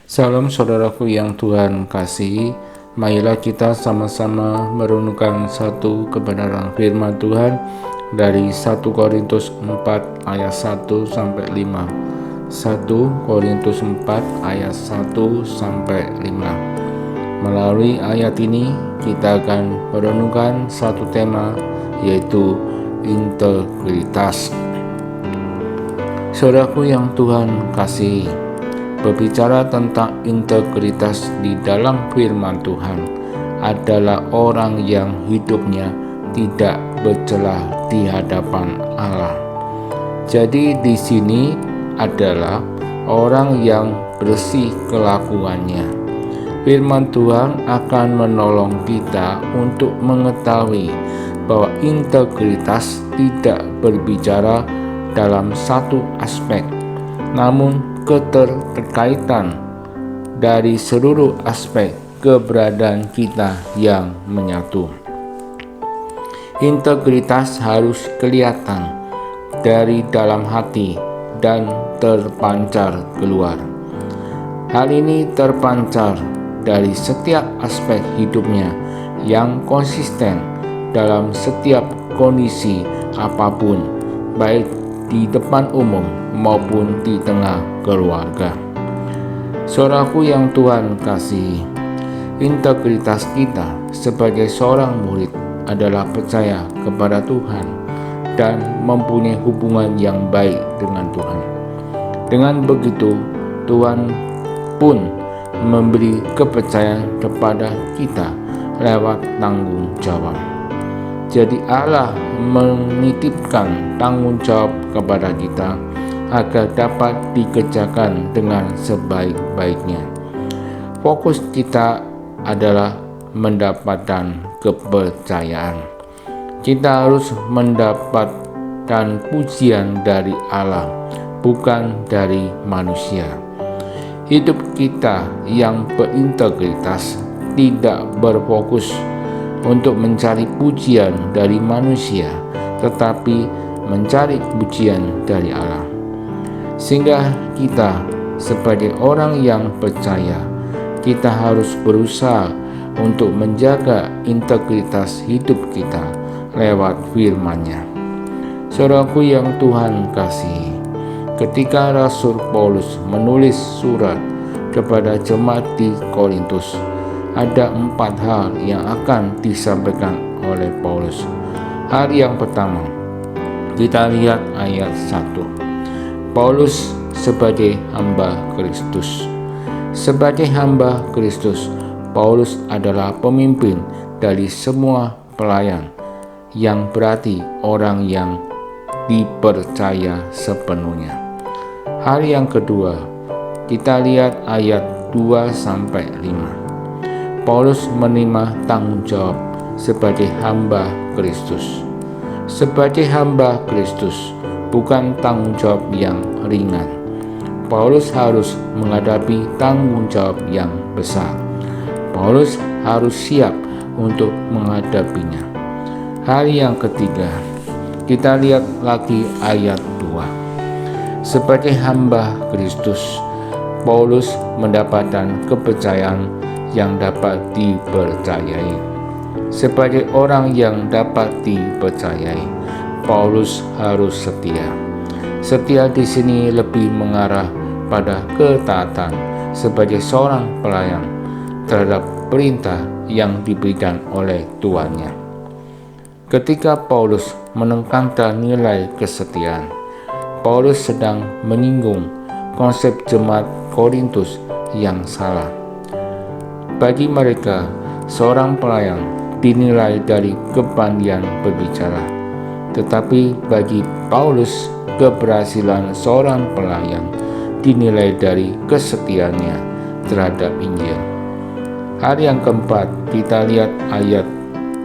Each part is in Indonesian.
Salam saudaraku yang Tuhan kasihi. Marilah kita sama-sama merenungkan satu kebenaran firman Tuhan dari 1 Korintus 4 ayat 1 sampai 5. 1 Korintus 4 ayat 1 sampai 5. Melalui ayat ini kita akan merenungkan satu tema, yaitu integritas. Saudaraku yang Tuhan kasihi, berbicara tentang integritas di dalam firman Tuhan adalah orang yang hidupnya tidak bercelah di hadapan Allah. Jadi di sini adalah orang yang bersih kelakuannya. Firman Tuhan akan menolong kita untuk mengetahui bahwa integritas tidak berbicara dalam satu aspek, namun keterkaitan dari seluruh aspek keberadaan kita yang menyatu. Integritas harus kelihatan dari dalam hati dan terpancar keluar. Hal ini terpancar dari setiap aspek hidupnya yang konsisten dalam setiap kondisi apapun, baik di depan umum maupun di tengah keluarga. Saudaraku yang Tuhan kasihi, integritas kita sebagai seorang murid adalah percaya kepada Tuhan dan mempunyai hubungan yang baik dengan Tuhan. Dengan begitu, Tuhan pun memberi kepercayaan kepada kita lewat tanggung jawab. Jadi Allah menitipkan tanggung jawab kepada kita agar dapat dikerjakan dengan sebaik-baiknya. Fokus kita adalah mendapatkan kepercayaan. Kita harus mendapatkan pujian dari Allah, bukan dari manusia. Hidup kita yang berintegritas tidak berfokus untuk mencari pujian dari manusia, tetapi mencari pujian dari Allah. Sehingga kita sebagai orang yang percaya, kita harus berusaha untuk menjaga integritas hidup kita lewat firman-Nya. Saudaraku yang Tuhan kasihi, ketika Rasul Paulus menulis surat kepada jemaat di Korintus, ada 4 hal yang akan disampaikan oleh Paulus. Hal yang pertama, kita lihat ayat 1. Paulus sebagai hamba Kristus. Sebagai hamba Kristus, Paulus adalah pemimpin dari semua pelayan, yang berarti orang yang dipercaya sepenuhnya. Hal yang kedua, kita lihat ayat 2-5. Paulus menerima tanggung jawab sebagai hamba Kristus. Sebagai hamba Kristus bukan tanggung jawab yang ringan. Paulus harus menghadapi tanggung jawab yang besar. Paulus harus siap untuk menghadapinya. Hal yang ketiga, kita lihat lagi ayat 2. Sebagai hamba Kristus, Paulus mendapatkan kepercayaan yang dapat dipercayai. Sebagai orang yang dapat dipercayai, Paulus harus setia. Setia di sini lebih mengarah pada ketaatan sebagai seorang pelayan terhadap perintah yang diberikan oleh tuannya. Ketika Paulus menekankan nilai kesetiaan, Paulus sedang menyinggung konsep jemaat Korintus yang salah. Bagi mereka, seorang pelayan dinilai dari kepandaian berbicara, tetapi bagi Paulus, keberhasilan seorang pelayan dinilai dari kesetiaannya terhadap Injil. Hal yang keempat, kita lihat ayat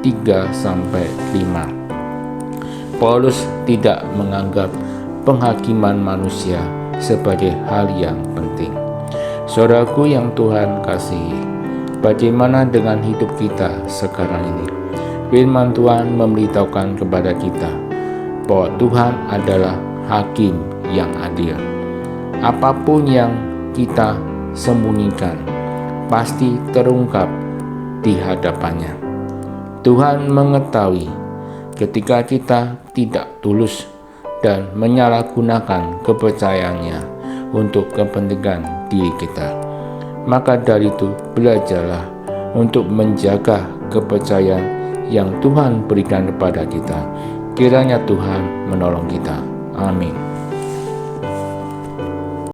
3-5. Paulus tidak menganggap penghakiman manusia sebagai hal yang penting. Saudaraku yang Tuhan kasihi, bagaimana dengan hidup kita sekarang ini? Firman Tuhan memberitahukan kepada kita bahwa Tuhan adalah hakim yang adil. Apapun yang kita sembunyikan pasti terungkap di hadapannya. Tuhan mengetahui ketika kita tidak tulus dan menyalahgunakan kepercayaannya untuk kepentingan diri kita. Maka dari itu, belajarlah untuk menjaga kepercayaan yang Tuhan berikan kepada kita. Kiranya Tuhan menolong kita. Amin.